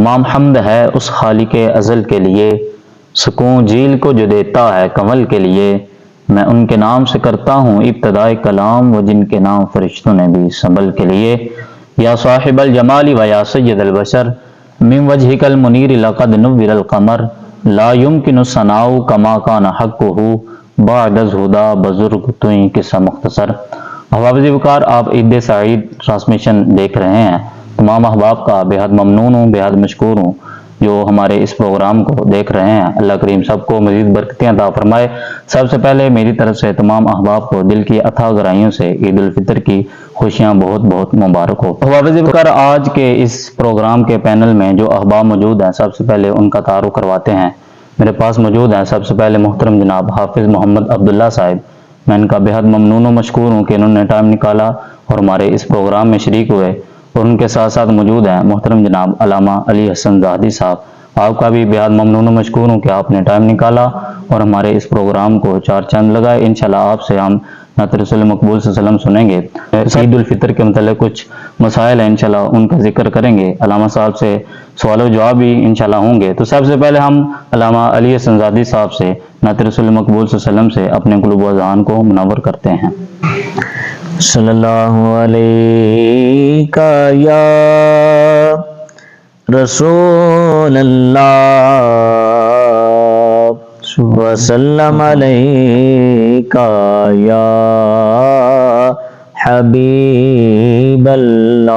تمام حمد ہے اس خالق ازل کے لیے، سکون جیل کو جو دیتا ہے کنول کے لیے، میں ان کے نام سے کرتا ہوں ابتدائے کلام، وہ جن کے نام فرشتوں نے بھی سنبھل کے لیے۔ یا صاحب الجمال و یا سید البشر من وجهک المنیر لقد نور القمر، لا يمکن الثناء کما کان حقہ بعد الہدی بزرگ توئیں قصہ مختصر۔ احباب وقار، آپ عید سعید ٹرانسمیشن دیکھ رہے ہیں۔ تمام احباب کا بے حد ممنون ہوں، بے حد مشکور ہوں جو ہمارے اس پروگرام کو دیکھ رہے ہیں۔ اللہ کریم سب کو مزید برکتیں عطا فرمائے۔ سب سے پہلے میری طرف سے تمام احباب کو دل کی اتھا گہرائیوں سے عید الفطر کی خوشیاں بہت بہت مبارک ہو۔ احباب وقار، آج کے اس پروگرام کے پینل میں جو احباب موجود ہیں، سب سے پہلے ان کا تعارف کرواتے ہیں۔ میرے پاس موجود ہیں سب سے پہلے محترم جناب حافظ محمد عبداللہ صاحب۔ میں ان کا بے حد ممنون و مشکور ہوں کہ انہوں نے ٹائم نکالا اور ہمارے اس پروگرام میں شریک ہوئے، اور ان کے ساتھ ساتھ موجود ہیں محترم جناب علامہ علی حسن زاہدی صاحب۔ آپ کا بھی بے حد ممنون و مشکور ہوں کہ آپ نے ٹائم نکالا اور ہمارے اس پروگرام کو چار چاند لگائے۔ انشاءاللہ آپ سے ہم نعت رسول مقبول صلی اللہ علیہ وسلم سنیں گے۔ عید الفطر کے متعلق کچھ مسائل ہیں، انشاءاللہ ان کا ذکر کریں گے۔ علامہ صاحب سے سوال و جواب بھی انشاءاللہ ہوں گے۔ تو سب سے پہلے ہم علامہ علی حسن زاہدی صاحب سے نعت رسول مقبول صلی اللہ علیہ وسلم سے اپنے قلوب و اذہان کو منور کرتے ہیں۔ صلی اللہ علیہ یا رسول اللہ وسلم علیہ یا حبیب اللہ۔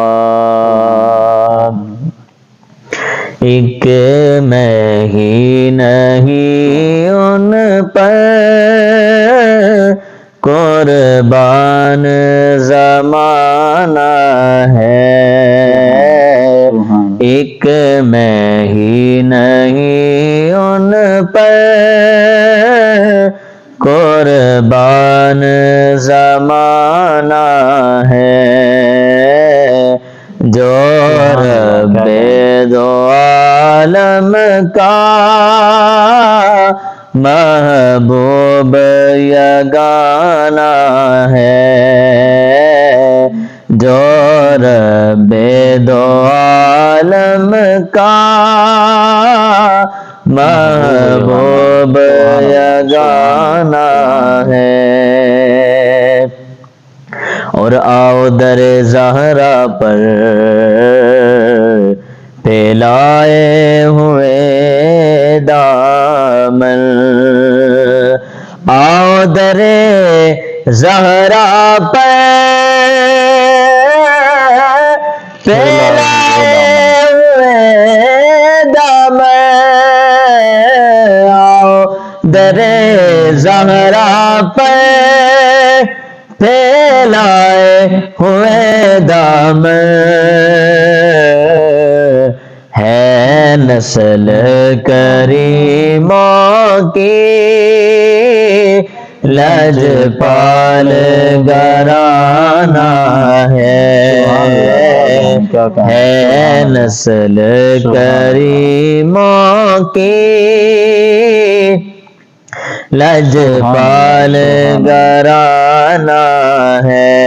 ایک میں ہی نہیں ان پر قربان زمانہ ہے، ایک میں ہی نہیں ان پر قربان زمانہ ہے، جو رب دو عالم کا محبوب یگانہ ہے، جو رب دو عالم کا محبوب یگانہ ہے۔ اور آؤ در زہرا پر پھیلائے ہوئے دامن، آؤ در زہرا پر پھیلائے ہوئے دامن، آؤ در زہرا پر پھیلائے ہوئے دامن، ہے نسل کریموں کی لجپال گھرانہ ہے نسل کریموں کی لجپال گھرانہ ہے۔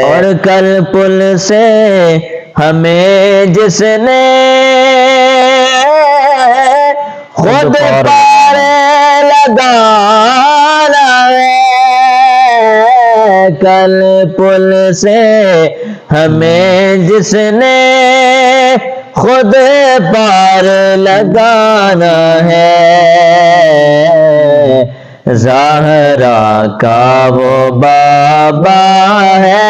اور کل پل سے ہمیں جس نے خود پار لگانا ہے، کل پل سے ہمیں جس نے خود پار لگانا ہے، زہرا کا وہ بابا ہے،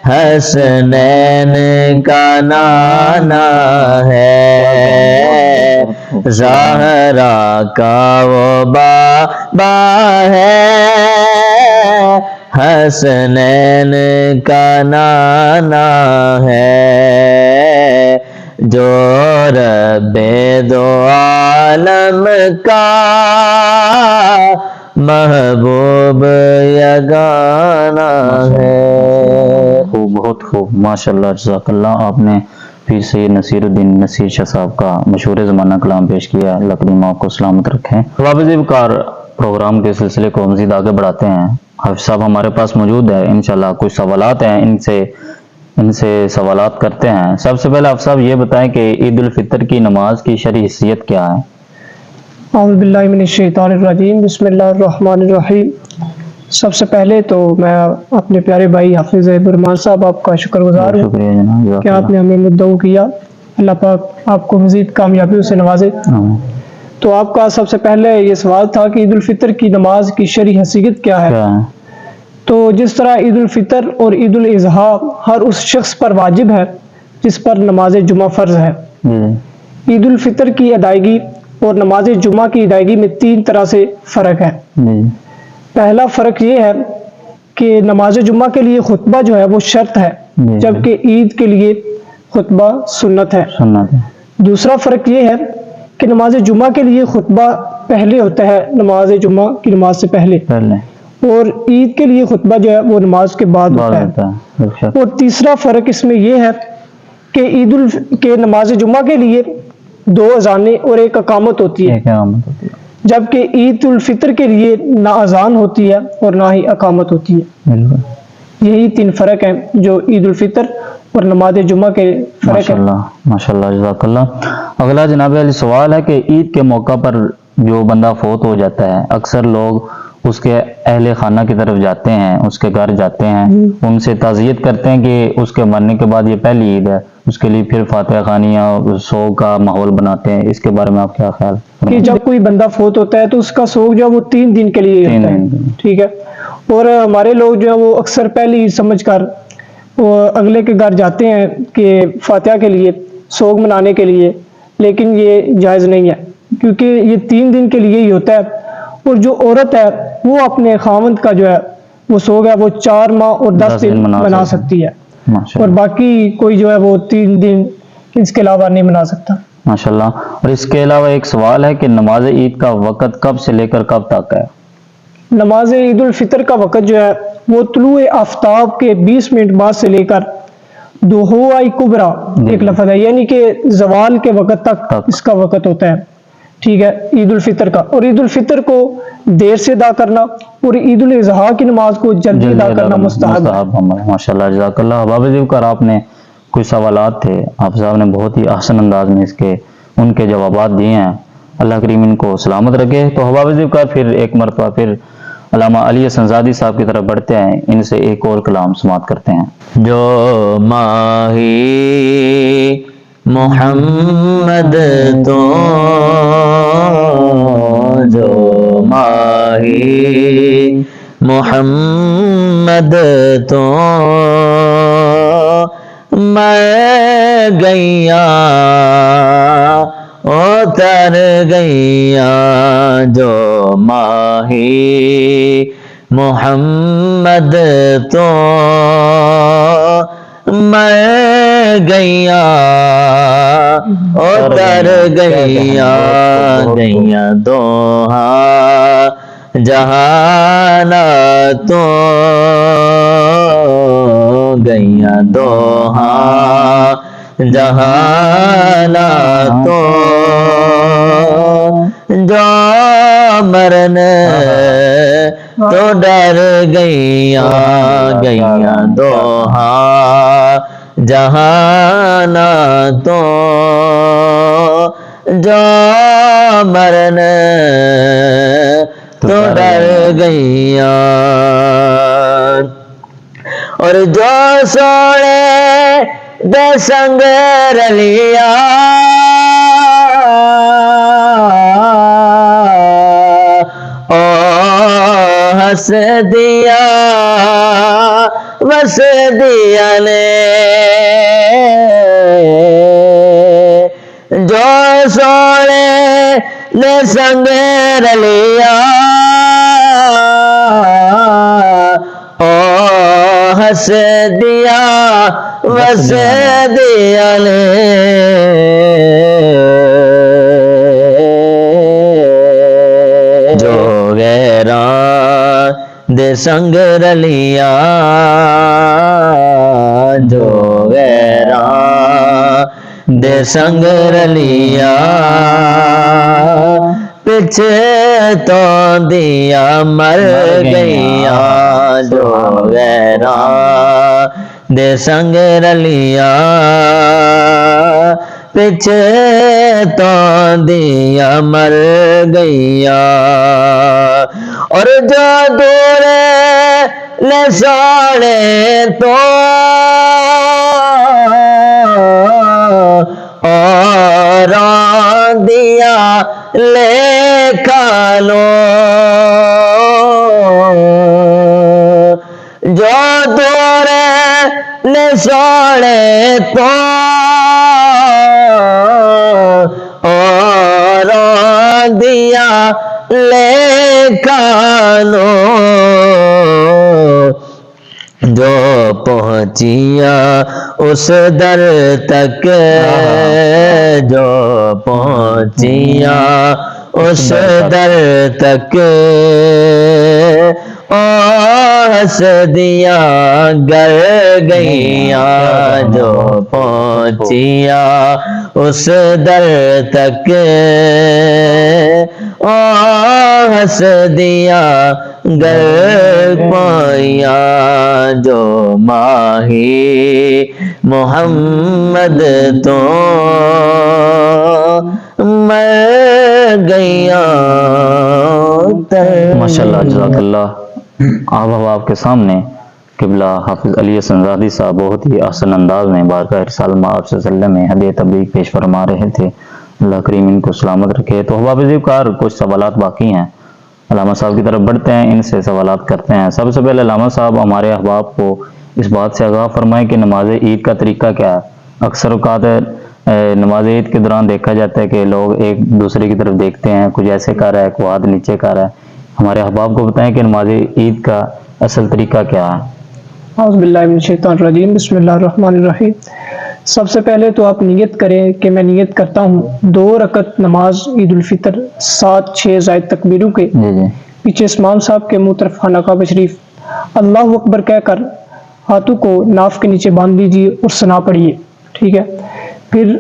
حسنین کا نانا ہے، زہرا کا وہ بابا ہے، حسنین کا نانا ہے، جو رب دو عالم کا محبوب یگانہ ہے۔ خوب، بہت خوب، ماشاءاللہ، جزاک اللہ۔ آپ نے پھر سے نصیر الدین نصیر شاہ صاحب کا مشہور زمانہ کلام پیش کیا۔ اللہ کریم آپ کو سلامت رکھیں۔ حافظ وقار، پروگرام کے سلسلے کو مزید آگے بڑھاتے ہیں۔ حافظ صاحب ہمارے پاس موجود ہے، انشاءاللہ کچھ سوالات ہیں، ان سے ان سے سوالات کرتے ہیں۔ سب سے پہلے آپ صاحب یہ بتائیں کہ عید الفطر کی نماز کی شرعی حیثیت کیا ہے؟ اعوذ باللہ من الشیطان الرجیم، بسم اللہ الرحمن الرحیم۔ سب سے پہلے تو میں اپنے پیارے بھائی حافظ برمان صاحب آپ کا شکر گزار ہوں شکریہ جناب، کہ آپ نے ہمیں مدعو کیا، اللہ پاک آپ کو مزید کامیابیوں سے نوازے۔ تو آپ کا سب سے پہلے یہ سوال تھا کہ عید الفطر کی نماز کی شرعی حیثیت کیا ہے؟ تو جس طرح عید الفطر اور عید الاضحیٰ ہر اس شخص پر واجب ہے جس پر نماز جمعہ فرض ہے، عید الفطر کی ادائیگی اور نماز جمعہ کی ادائیگی میں 3 طرح سے فرق ہے۔ پہلا فرق یہ ہے کہ نماز جمعہ کے لیے خطبہ جو ہے وہ شرط ہے، جبکہ عید کے لیے خطبہ سنت ہے۔ دوسرا فرق یہ ہے کہ نماز جمعہ کے لیے خطبہ پہلے ہوتا ہے نماز جمعہ کی نماز سے پہلے، اور عید کے لیے خطبہ جو ہے وہ نماز کے بعد ہوتا ہے۔ اور تیسرا فرق اس میں یہ ہے کہ نماز جمعہ کے لیے 2 اذانیں اور 1 اقامت ہوتی ہے، جبکہ عید الفطر کے لیے نہ اذان ہوتی ہے اور نہ ہی اقامت ہوتی ہے۔ یہی 3 فرق ہیں جو عید الفطر اور نماز جمعہ کے فرق ہے۔ ماشاءاللہ، جزاک اللہ۔ اگلا جناب علی سوال ہے کہ عید کے موقع پر جو بندہ فوت ہو جاتا ہے، اکثر لوگ اس کے اہل خانہ کی طرف جاتے ہیں، اس کے گھر جاتے ہیں، ان سے تعزیت کرتے ہیں کہ اس کے مرنے کے بعد یہ پہلی عید ہے، اس کے لیے پھر فاتحہ خوانی یا سوگ کا ماحول بناتے ہیں۔ اس کے بارے میں آپ کیا خیال؟ کہ جب کوئی بندہ فوت ہوتا ہے تو اس کا سوگ جو ہے وہ 3 دن کے لیے ہوتا ہے، ٹھیک ہے۔ اور ہمارے لوگ جو ہے وہ اکثر پہلی عید سمجھ کر وہ اگلے کے گھر جاتے ہیں کہ فاتحہ کے لیے، سوگ منانے کے لیے، لیکن یہ جائز نہیں ہے، کیونکہ یہ 3 دن کے لیے ہی ہوتا ہے۔ اور جو عورت ہے وہ اپنے خاوند کا جو ہے وہ سوگ ہے وہ 4 ماہ اور 10 دن منا سکتی ہے، اور باقی کوئی جو ہے وہ 3 دن اس کے علاوہ نہیں منا سکتا۔ ماشاءاللہ۔ اور اس کے علاوہ ایک سوال ہے کہ نماز عید کا وقت کب سے لے کر کب تک ہے؟ نماز عید الفطر کا وقت جو ہے وہ طلوع آفتاب کے 20 منٹ بعد سے لے کر دوحہ کبریٰ ایک لفظ ہے، یعنی کہ زوال کے وقت تک اس کا وقت ہوتا ہے، ٹھیک ہے، عید الفطر کا۔ اور عید الفطر کو دیر سے ادا کرنا اور عید الاضحیٰ کی نماز کو جلدی ادا کرنا مستحب ہے۔ ماشاءاللہ، جزاک اللہ۔ احباب ذکر، آپ نے کچھ سوالات تھے، آپ صاحب نے بہت ہی احسن انداز میں ان کے جوابات دیے ہیں، اللہ کریم ان کو سلامت رکھے۔ تو احباب ذکر، پھر ایک مرتبہ پھر علامہ علی حسن زادی صاحب کی طرف بڑھتے ہیں، ان سے ایک اور کلام سماعت کرتے ہیں۔ جو ماہی محمد تو، جو ماہی محمد تو، میں گیا اتر گیا، جو ماہی محمد تو، میں گیا اتر گیا، گیا دوہا جہانا تو، گیا دوہا جہانا تو، جو مرنے تو ڈر گیا، گیا دوہا جہانا تو، جو مرنے تو ڈر گیا، اور جو سوڑے دے سنگ رلیا، ہنس دیا بس دیا نے، جو سوڑے نے سنگ رلیا، ہنس دیا بس دیا نے، جو غیران دے سنگ رلیا، جو غیران دے سنگ رلیا، پیچھے تو دیا مر گیا، جو غیران دے سنگ رلیا پیچھے تو دیا مر گیا اور جو دور نے ساڑے تو اور دیا لے کھالو جو دور نے ساڑے تو اور دیا لے کھالو جو پہنچیا اس در تک جو پہنچیا اس در تک ہنس دیا گر گیا جو پہنچیا اس در تک ہنس دیا گر پایا جو ماہی محمد تو مر گیا ماشاءاللہ جزاک اللہ. آپ کے سامنے قبلہ حافظ علی حسن زادی صاحب بہت ہی احسن انداز میں بارگاہ رسالہ آپ صلی اللہ علیہ وسلم میں ہدیہ تبلیغ پیش فرما رہے تھے. اللہ کریم ان کو سلامت رکھے. تو احباب ذوقار کچھ سوالات باقی ہیں, علامہ صاحب کی طرف بڑھتے ہیں, ان سے سوالات کرتے ہیں. سب سے پہلے علامہ صاحب ہمارے احباب کو اس بات سے آگاہ فرمائیں کہ نماز عید کا طریقہ کیا ہے. اکثر اوقات نماز عید کے دوران دیکھا جاتا ہے کہ لوگ ایک دوسرے کی طرف دیکھتے ہیں, کچھ ایسے کر رہا ہے, کوئی ہاتھ نیچے کر رہا ہے. ہمارے احباب کو بتائیں کہ نماز عید کا اصل طریقہ کیا ہے. اعوذ باللہ من الشیطان الرجیم, بسم اللہ الرحمن الرحیم. سب سے پہلے تو آپ نیت کریں کہ میں نیت کرتا ہوں 2 رکعت نماز عید الفطر 7-6 زائد تکبیروں کے پیچھے امام صاحب کے منہ طرف خانہ کعبہ شریف اللہ اکبر کہہ کر ہاتھوں کو ناف کے نیچے باندھ دیجیے اور ثنا پڑھیے. ٹھیک ہے, پھر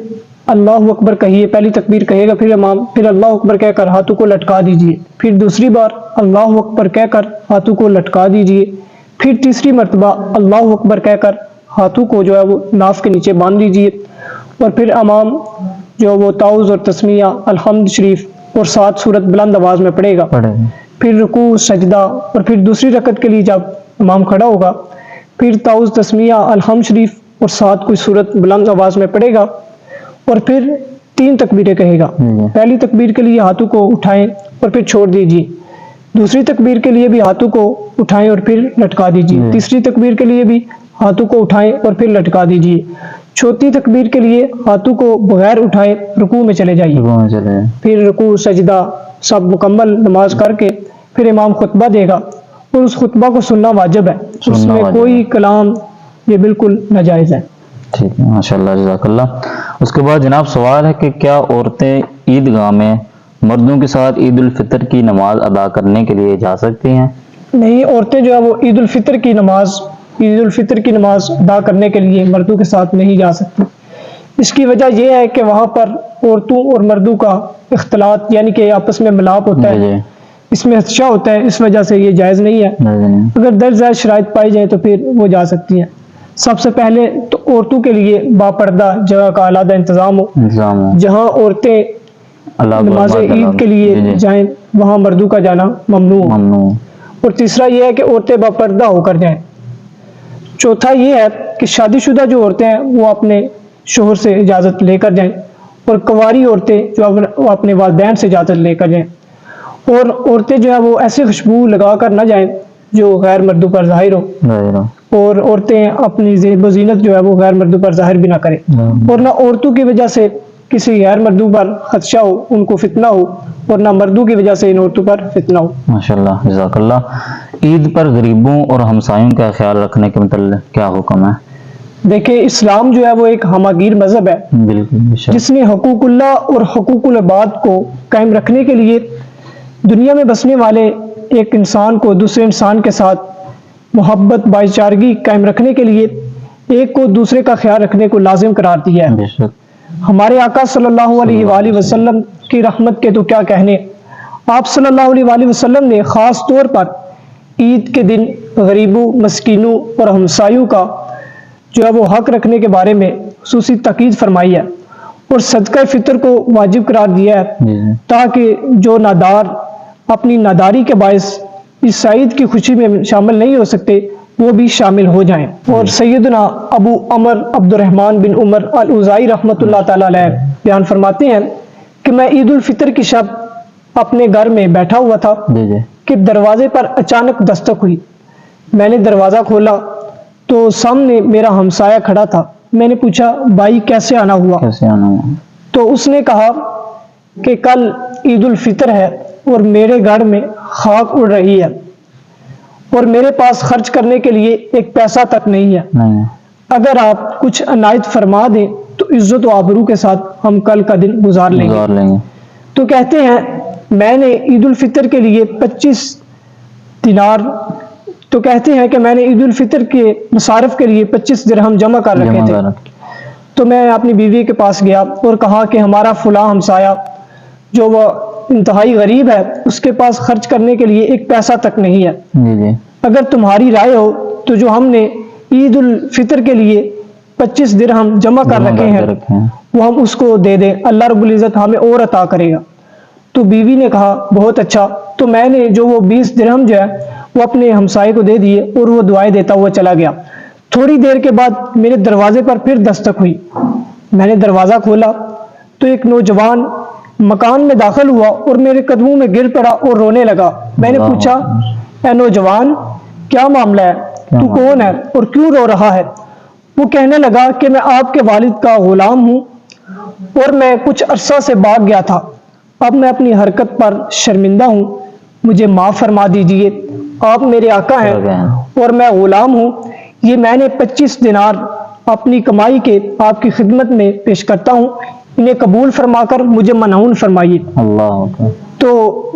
اللہ اکبر کہیے, پہلی تکبیر کہے گا, پھر اللہ اکبر کہہ کر ہاتھوں کو لٹکا دیجیے, پھر دوسری بار اللہ اکبر کہہ کر ہاتھوں کو لٹکا دیجیے, پھر تیسری مرتبہ اللہ اکبر کہہ کر ہاتھوں کو جو ہے وہ ناف کے نیچے باندھ دیجیے, اور پھر امام جو وہ تعوذ اور تسمیہ الحمد شریف اور 7 سورت بلند آواز میں پڑھے گا. پھر رکوع سجدہ, اور پھر دوسری رکعت کے لیے جب امام کھڑا ہوگا پھر تعوذ تسمیہ الحمد شریف اور 7 کوئی سورت بلند آواز میں پڑھے گا, اور پھر 3 تکبیریں کہے گا. پہلی تکبیر کے لیے ہاتھوں کو اٹھائیں اور پھر چھوڑ دیجیے, دوسری تکبیر کے لیے بھی ہاتھوں کو اٹھائیں اور پھر لٹکا دیجیے, تیسری تکبیر کے لیے بھی ہاتھوں کو اٹھائیں اور پھر لٹکا دیجیے, چوتھی تکبیر کے لیے ہاتھوں کو بغیر اٹھائے رکوع میں چلے جائیے. پھر رکوع سجدہ سب مکمل نماز کر کے پھر امام خطبہ دے گا, اور اس خطبہ کو سننا واجب ہے, اس میں کوئی کلام یہ بالکل ناجائز ہے. ٹھیک ہے, ماشاءاللہ جزاک اللہ. اس کے بعد جناب سوال ہے کہ کیا عورتیں عیدگاہ میں مردوں کے ساتھ عید الفطر کی نماز ادا کرنے کے لیے جا سکتی ہیں؟ نہیں, عورتیں جو ہے وہ عید الفطر کی نماز ادا کرنے کے لیے مردوں کے ساتھ نہیں جا سکتی. اس کی وجہ یہ ہے کہ وہاں پر عورتوں اور مردوں کا اختلاط یعنی کہ آپس میں ملاپ ہوتا ہے, اس میں خدشہ ہوتا ہے, اس وجہ سے یہ جائز نہیں ہے. اگر درج ذیل شرائط پائی جائے تو پھر وہ جا سکتی ہیں. سب سے پہلے تو عورتوں کے لیے باپردہ جگہ کا علیحدہ انتظام ہو, جہاں عورتیں نماز عید کے لیے جائیں وہاں مردوں کا جانا ممنوع. اور تیسرا یہ ہے کہ عورتیں باپردہ ہو کر جائیں. چوتھا یہ ہے کہ شادی شدہ جو عورتیں ہیں وہ اپنے شوہر سے اجازت لے کر جائیں, اور کنواری عورتیں جو وہ اپنے والدین سے اجازت لے کر جائیں. اور عورتیں جو ہے وہ ایسے خوشبو لگا کر نہ جائیں جو غیر مردوں پر ظاہر ہو, اور عورتیں اپنی زیب و زینت جو ہے وہ غیر مردوں پر ظاہر بھی نہ کریں, اور نہ عورتوں کی وجہ سے کسی غیر مردوں پر خدشہ ہو, ان کو فتنہ ہو, اور نہ مردوں کی وجہ سے ان عورتوں پر فتنہ ہو. ماشاءاللہ جزاک اللہ. عید پر غریبوں اور ہمسایوں کا خیال رکھنے کے متعلق کیا حکم ہے؟ دیکھیں, اسلام جو ہے وہ ایک ہماگیر مذہب ہے, جس نے حقوق اللہ اور حقوق العباد کو قائم رکھنے کے لیے دنیا میں بسنے والے ایک انسان کو دوسرے انسان کے ساتھ محبت بھائی چارگی قائم رکھنے کے لیے ایک کو دوسرے کا خیال رکھنے کو لازم قرار دیا ہے. ہمارے آقا صلی اللہ علیہ وآلہ وسلم کی رحمت کے تو کیا کہنے, آپ صلی اللہ علیہ وآلہ وسلم نے خاص طور پر عید کے دن غریبوں, مسکینوں اور ہمسایوں کا جو ہے وہ حق رکھنے کے بارے میں خصوصی تاکید فرمائی ہے اور صدقہ فطر کو واجب قرار دیا ہے تاکہ جو نادار اپنی ناداری کے باعث اس عید کی خوشی میں شامل نہیں ہو سکتے وہ بھی شامل ہو جائیں۔ اور سیدنا ابو عمر عبد الرحمن بن عمر الاوزاعی رحمۃ اللہ تعالی علیہ بیان فرماتے ہیں کہ میں عید الفطر کی شب اپنے گھر میں بیٹھا ہوا تھا کہ دروازے پر اچانک دستک ہوئی۔ میں نے دروازہ کھولا تو سامنے میرا ہمسایہ کھڑا تھا۔ میں نے پوچھا بھائی کیسے آنا ہوا؟ تو اس نے کہا کہ کل عید الفطر ہے اور میرے گھر میں خاک اڑ رہی ہے اور میرے پاس خرچ کرنے کے لیے ایک پیسہ تک نہیں ہے، اگر آپ کچھ عنایت فرما دیں تو عزت و آبرو کے ساتھ ہم کل کا دن گزار لیں گے۔ تو کہتے ہیں میں نے عید الفطر کے لیے 25 دینار تو کہتے ہیں کہ میں نے عید الفطر کے مصارف کے لیے 25 درہم جمع کر رکھے تھے۔ تو میں اپنی بیوی کے پاس گیا اور کہا کہ ہمارا فلاں ہمسایہ جو وہ انتہائی غریب ہے اس کے پاس خرچ کرنے کے لیے ایک پیسہ تک نہیں ہے، اگر تمہاری رائے ہو تو جو ہم نے عید الفطر کے لیے 25 درہم جمع کر رکھے ہیں وہ ہم اس کو دے دیں، اللہ رب العزت ہمیں اور عطا کرے گا۔ تو بیوی نے کہا بہت اچھا۔ تو میں نے جو وہ 20 درہم جو ہے وہ اپنے ہمسائے کو دے دیے اور وہ دعائیں دیتا ہوا چلا گیا۔ تھوڑی دیر کے بعد میرے دروازے پر پھر دستک ہوئی۔ میں نے دروازہ کھولا تو ایک نوجوان مکان میں داخل ہوا اور میرے قدموں میں گر پڑا اور رونے لگا۔ میں نے پوچھا اے نوجوان کیا معاملہ ہے، تو کون ہے اور کیوں رو رہا ہے؟ وہ کہنے لگا کہ میں آپ کے والد کا غلام ہوں اور میں کچھ عرصہ سے بھاگ گیا تھا، اب میں اپنی حرکت پر شرمندہ ہوں، مجھے معاف فرما دیجئے، آپ میرے آقا ہیں اور میں غلام ہوں، یہ میں نے 25 دینار اپنی کمائی کے آپ کی خدمت میں پیش کرتا ہوں، انہیں قبول فرما کر مجھے منعون فرمائیے۔ تو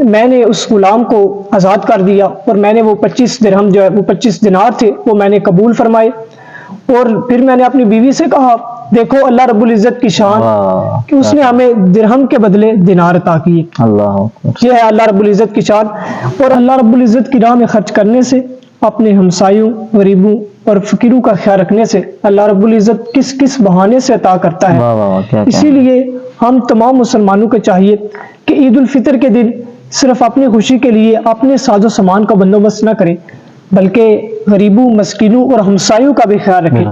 میں نے اس غلام کو آزاد کر دیا اور میں نے وہ 25 درہم جو ہے وہ 25 دینار تھے وہ میں نے قبول فرمائے، اور پھر میں نے اپنی بیوی سے کہا دیکھو اللہ رب العزت کی شان کہ اس نے ہمیں درہم کے بدلے دینار عطا کیے، یہ ہے اللہ رب العزت کی شان۔ اور اللہ رب العزت کی راہ میں خرچ کرنے سے، اپنے ہمسایوں غریبوں اور فقیروں کا خیال رکھنے سے اللہ رب العزت کس کس بہانے سے عطا کرتا ہے۔ اسی لیے ہم تمام مسلمانوں کو چاہیے کہ عید الفطر کے دن صرف اپنی خوشی کے لیے اپنے ساز و سامان کا بندوبست نہ کریں بلکہ غریبوں، مسکینوں اور ہمسایوں کا بھی خیال رکھیں۔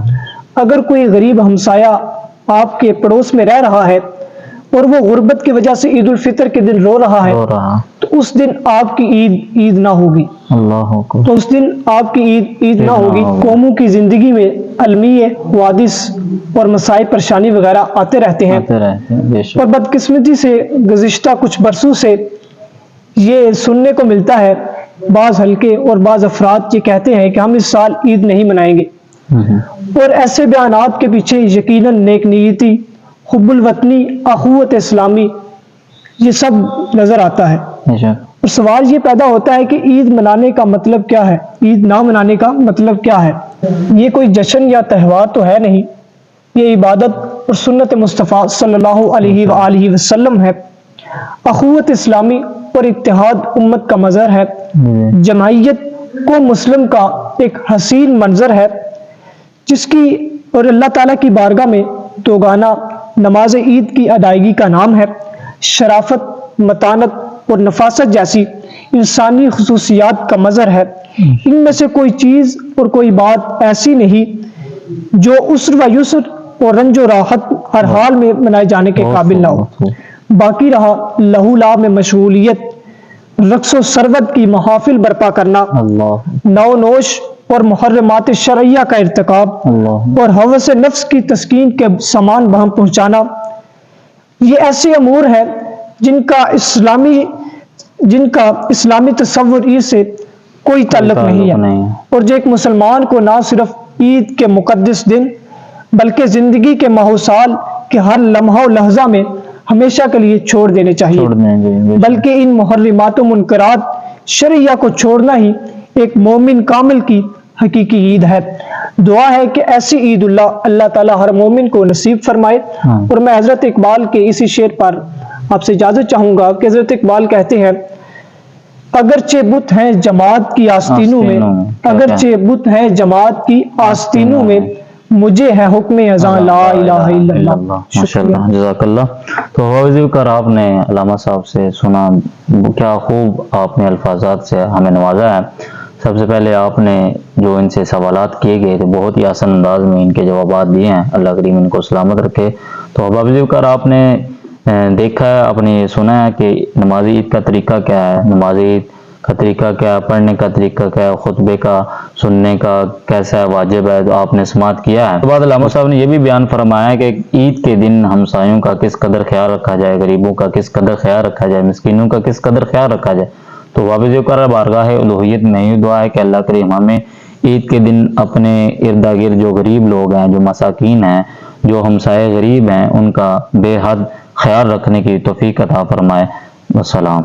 اگر کوئی غریب ہمسایہ آپ کے پڑوس میں رہ رہا ہے اور وہ غربت کی وجہ سے عید الفطر کے دن رو رہا ہے تو اس دن آپ کی عید نہ ہوگی، تو اس دن آپ کی عید نہ ہوگی۔ قوموں کی زندگی میں المیہ، حوادث اور مسائل پریشانی وغیرہ آتے رہتے ہیں، اور بدقسمتی سے گزشتہ کچھ برسوں سے یہ سننے کو ملتا ہے، بعض حلقے اور بعض افراد یہ کہتے ہیں کہ ہم اس سال عید نہیں منائیں گے، اور ایسے بیانات کے پیچھے یقیناً نیک نیتی، حب الوطنی، اخوت اسلامی یہ سب نظر آتا ہے۔ اور سوال یہ پیدا ہوتا ہے کہ عید منانے کا مطلب کیا ہے، عید نہ منانے کا مطلب کیا ہے؟ یہ کوئی جشن یا تہوار تو ہے نہیں، یہ عبادت اور سنت مصطفیٰ صلی اللہ علیہ وآلہ وسلم ہے، اخوت اسلامی اور اتحاد امت کا مظہر ہے، جمعیت کو مسلم کا ایک حسین منظر ہے جس کی اور اللہ تعالیٰ کی بارگاہ میں دوگانہ نماز عید کی ادائیگی کا نام ہے۔ شرافت، متانت اور نفاست جیسی انسانی خصوصیات کا مظہر ہے۔ ان میں سے کوئی چیز اور کوئی بات ایسی نہیں جو عسر و یسر اور رنج و راحت ہر حال میں منائے جانے کے قابل نہ ہو۔ باقی رہا لہو لعب میں مشغولیت، رقص و سرود کی محافل برپا کرنا، نو نوش اور محرمات شرعیہ کا ارتکاب اور ہوس نفس کی تسکین کے سامان بہم پہنچانا، یہ ایسے امور ہیں جن کا اسلامی تصور عید سے کوئی تعلق نہیں ہے، اور جو ایک مسلمان کو نہ صرف عید کے مقدس دن بلکہ زندگی کے ماہ و سال کے ہر لمحہ و لحظہ میں ہمیشہ کے لیے چھوڑ دینے چاہیے، بلکہ ان محرمات و منکرات شرعیہ کو چھوڑنا ہی ایک مومن کامل کی حقیقی عید ہے۔ دعا ہے کہ ایسی عید اللہ تعالیٰ ہر مومن کو نصیب فرمائے۔ اور میں حضرت اقبال کے اسی شعر پر آپ سے اجازت چاہوں گا کہ حضرت اقبال کہتے ہیں اگرچہ بت ہیں جماعت کی آستینوں میں، اگرچہ بت ہیں جماعت کی آستینوں میں، مجھے ہے حکم اذاں لا الہ الا اللہ. ماشاء اللہ، جزاک اللہ. تو حافظ کر آپ نے علامہ صاحب سے سنا، کیا خوب آپ نے الفاظات سے ہمیں نوازا ہے. سب سے پہلے آپ نے جو ان سے سوالات کیے گئے تھے بہت ہی آسان انداز میں ان کے جوابات دیے ہیں، اللہ کریم ان کو سلامت رکھے. تو حافظ کر آپ نے دیکھا ہے، آپ نے سنا ہے کہ نماز عید کا طریقہ کیا ہے، نماز عید کا طریقہ کیا ہے، پڑھنے کا طریقہ کیا ہے، خطبے کا سننے کا کیسا ہے، واجب ہے، تو آپ نے سماعت کیا ہے. اس کے بعد علامہ صاحب نے یہ بھی بیان فرمایا کہ عید کے دن ہمسایوں کا کس قدر خیال رکھا جائے، غریبوں کا کس قدر خیال رکھا جائے، مسکینوں کا کس قدر خیال رکھا جائے. تو واپس کر بارگاہ الوہیت میں یہ دعا ہے کہ اللہ کریم ہمیں عید کے دن اپنے ارد گرد جو غریب لوگ ہیں، جو مساکین ہیں، جو ہمسائے غریب ہیں، ان کا بے حد خیال رکھنے کی توفیق عطا فرمائے. والسلام.